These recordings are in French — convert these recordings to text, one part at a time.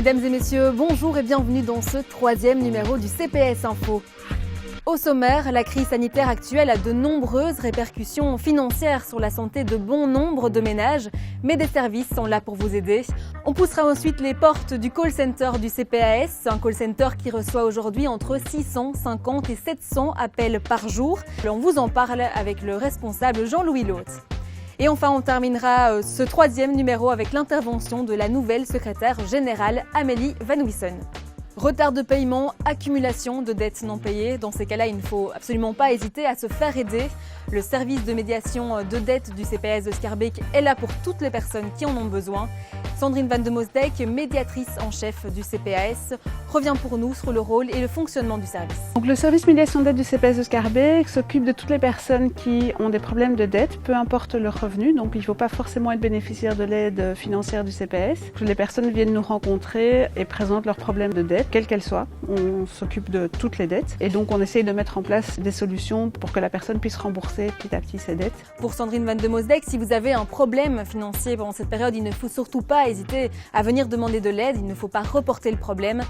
Mesdames et messieurs, bonjour et bienvenue dans ce troisième numéro du CPS Info. Au sommaire, la crise sanitaire actuelle a de nombreuses répercussions financières sur la santé de bon nombre de ménages, mais des services sont là pour vous aider. On poussera ensuite les portes du call center du CPAS, un call center qui reçoit aujourd'hui entre 650 et 700 appels par jour. On vous en parle avec le responsable Jean-Louis Lhôte. Et enfin, on terminera ce troisième numéro avec l'intervention de la nouvelle secrétaire générale Amélie Van Wiessen. Retard de paiement, accumulation de dettes non payées. Dans ces cas-là, il ne faut absolument pas hésiter à se faire aider. Le service de médiation de dettes du CPS de Schaerbeek est là pour toutes les personnes qui en ont besoin. Sandrine Van de Mosdijk, médiatrice en chef du CPAS, revient pour nous sur le rôle et le fonctionnement du service. Donc, le service médiation de dette du CPS de Schaerbeek s'occupe de toutes les personnes qui ont des problèmes de dette, peu importe leur revenu. Donc il ne faut pas forcément être bénéficiaire de l'aide financière du CPS. Les personnes viennent nous rencontrer et présentent leurs problèmes de dette, quelles qu'elles soient. On s'occupe de toutes les dettes et donc on essaye de mettre en place des solutions pour que la personne puisse rembourser petit à petit ses dettes. Pour Sandrine Van de Mosdijk, si vous avez un problème financier pendant cette période, il ne faut surtout pas hésiter à venir demander de l'aide. Il ne faut pas reporter le problème.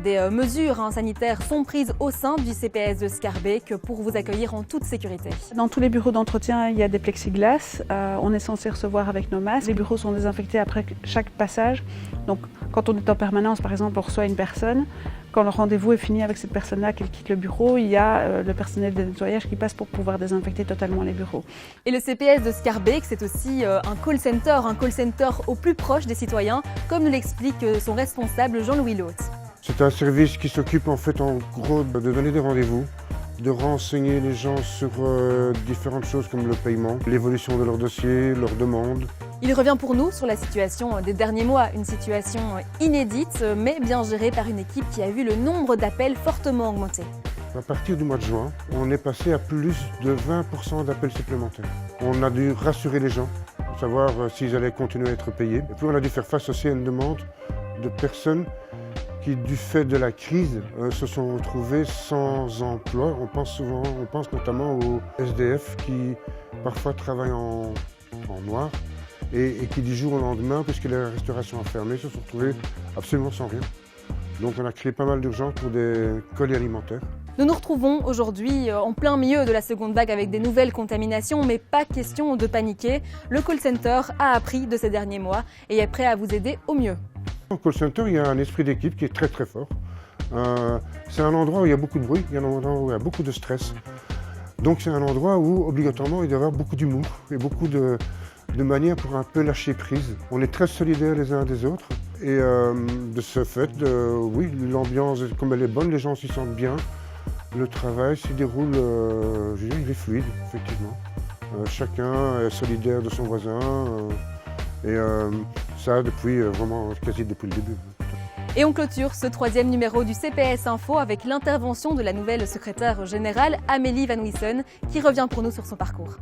Des mesures sanitaires sont prises au sein du CPS de Schaerbeek pour vous accueillir en toute sécurité. Dans tous les bureaux d'entretien, il y a des plexiglas. On est censé recevoir avec nos masques. Les bureaux sont désinfectés après chaque passage. Donc, quand on est en permanence, par exemple, on reçoit une personne. Quand le rendez-vous est fini avec cette personne-là, qu'elle quitte le bureau, il y a le personnel de nettoyage qui passe pour pouvoir désinfecter totalement les bureaux. Et le CPS de Schaerbeek, c'est aussi un call center au plus proche des citoyens, comme nous l'explique son responsable Jean-Louis Lhôte. C'est un service qui s'occupe en gros de donner des rendez-vous, de renseigner les gens sur différentes choses comme le paiement, l'évolution de leur dossier, leurs demandes. Il revient pour nous sur la situation des derniers mois, une situation inédite mais bien gérée par une équipe qui a vu le nombre d'appels fortement augmenter. À partir du mois de juin, on est passé à plus de 20% d'appels supplémentaires. On a dû rassurer les gens, savoir s'ils allaient continuer à être payés. Et puis on a dû faire face aussi à une demande de personnes qui, du fait de la crise, se sont retrouvés sans emploi. On pense notamment aux SDF qui parfois travaillent en noir et qui du jour au lendemain, puisque la restauration a fermé, se sont retrouvés absolument sans rien. Donc on a créé pas mal d'urgence pour des colis alimentaires. Nous nous retrouvons aujourd'hui en plein milieu de la seconde vague avec des nouvelles contaminations, mais pas question de paniquer. Le call center a appris de ces derniers mois et est prêt à vous aider au mieux. Au call center, il y a un esprit d'équipe qui est très très fort. C'est un endroit où il y a beaucoup de bruit, il y a un endroit où il y a beaucoup de stress. Donc c'est un endroit où obligatoirement il doit y avoir beaucoup d'humour et beaucoup de manière pour un peu lâcher prise. On est très solidaires les uns des autres et de ce fait, oui, l'ambiance, comme elle est bonne, les gens s'y sentent bien. Le travail s'y déroule, je dirais, il est fluide, effectivement. Chacun est solidaire de son voisin et ça depuis vraiment quasi depuis le début. Et on clôture ce troisième numéro du CPS Info avec l'intervention de la nouvelle secrétaire générale Amélie Van Wiessen qui revient pour nous sur son parcours.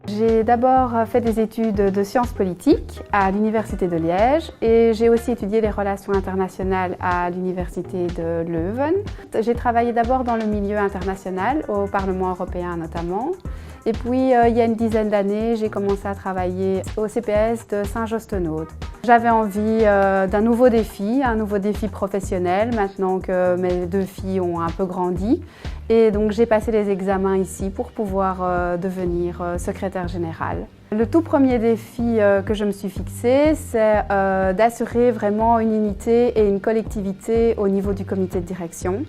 J'ai d'abord fait des études de sciences politiques à l'Université de Liège et j'ai aussi étudié les relations internationales à l'Université de Leuven. J'ai travaillé d'abord dans le milieu international, au Parlement européen notamment. Et puis, il y a une dizaine d'années, j'ai commencé à travailler au CPS de Saint-Josse-Tenaude. J'avais envie d'un nouveau défi, un nouveau défi professionnel, maintenant que mes deux filles ont un peu grandi. Et donc, j'ai passé les examens ici pour pouvoir devenir secrétaire générale. Le tout premier défi que je me suis fixé, c'est d'assurer vraiment une unité et une collectivité au niveau du comité de direction.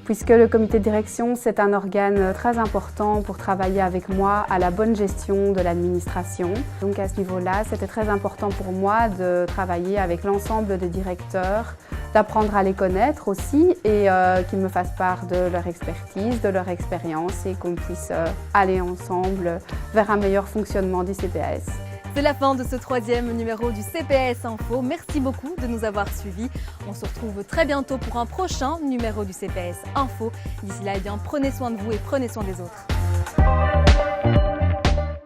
Puisque le comité de direction, c'est un organe très important pour travailler avec moi à la bonne gestion de l'administration. Donc à ce niveau-là, c'était très important pour moi de travailler avec l'ensemble des directeurs, d'apprendre à les connaître aussi et qu'ils me fassent part de leur expertise, de leur expérience et qu'on puisse aller ensemble vers un meilleur fonctionnement du CPAS. C'est la fin de ce troisième numéro du CPS Info. Merci beaucoup de nous avoir suivis. On se retrouve très bientôt pour un prochain numéro du CPS Info. D'ici là, prenez soin de vous et prenez soin des autres.